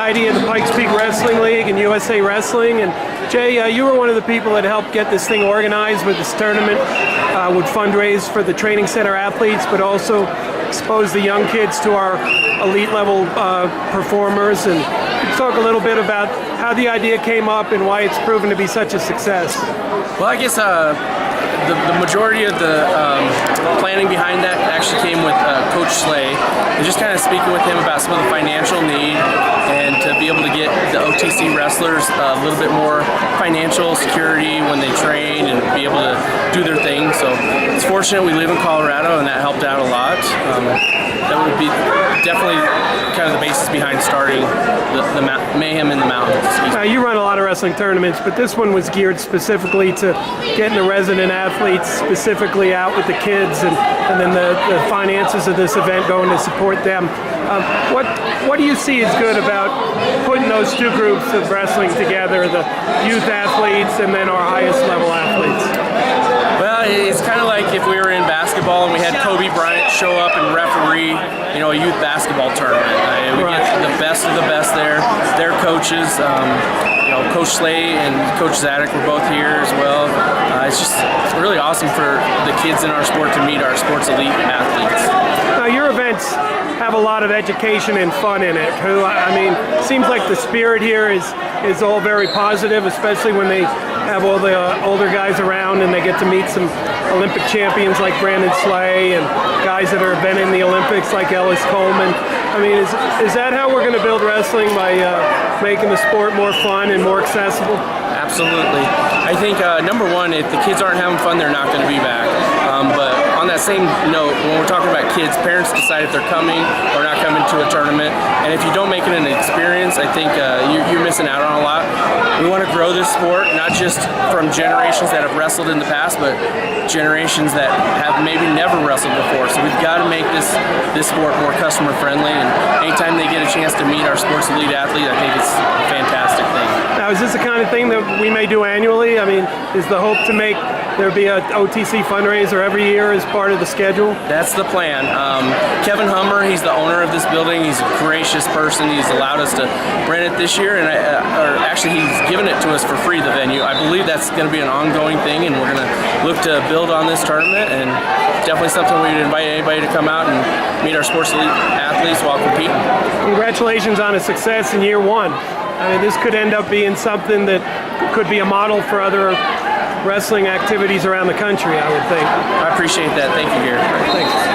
Eide of the Pikes Peak Wrestling League and USA Wrestling. And Jay, you were one of the people that helped get this thing organized with this tournament, would fundraise for the training center athletes, but also expose the young kids to our elite level performers. And talk a little bit about how the idea came up and why it's proven to be such a success. Well, I guess the majority of the planning behind that actually came with Coach Slay, and just kind of speaking with him about some of the financial need and to be able to get the OTC wrestlers a little bit more financial security when they train and be able to do their thing. So it's fortunate we live in Colorado, and that helped out a lot. That would be definitely kind of the basis behind starting the Mayhem in the Mountains. You run a lot of wrestling tournaments, but this one was geared specifically to getting the resident athletes specifically out with the kids, and then the finances of this event going to support them. What do you see as good about putting those two groups of wrestling together, the youth athletes and then our highest level athletes? Well, it's kind of like if we were in basketball and we had Kobe Bryant show up and referee, a youth basketball tournament. We get the best of the best there. Their coaches, Coach Slay and Coach Zadok were both here as well. It's really awesome for the kids in our sport to meet our sports elite athletes. Now, your events have a lot of education and fun in it. Seems like the spirit here is all very positive, especially when they have all the older guys around and they get to meet some Olympic champions like Brandon Slay and guys that have been in the Olympics like Ellis Coleman. Is that how we're going to build wrestling, by making the sport more fun and more accessible? Absolutely. I think number one, if the kids aren't having fun, they're not going to be back. But on that same note, when we're talking about kids, parents decide if they're coming or not coming to a tournament. And if you don't make it an experience, I think you're missing out on a lot. We want to grow this sport, not just from generations that have wrestled in the past, but generations that have maybe never wrestled before. So we've got to make this sport more customer friendly. And anytime they get a chance to meet our sports elite athlete, I think it's a fantastic thing. Now, is this the kind of thing that we may do annually? Is the hope to make there be an OTC fundraiser every year as part of the schedule? That's the plan. Kevin Hummer, he's the owner of this building. He's a gracious person. He's allowed us to rent it this year, and actually he's given it to us for free, the venue. I believe that's going to be an ongoing thing, and we're going to look to build on this tournament, and definitely something we would invite anybody to come out and meet our sports elite athletes while competing. Congratulations on a success in year one. This could end up being something that could be a model for other wrestling activities around the country, I would think. I appreciate that. Thank you, Gary. Thanks.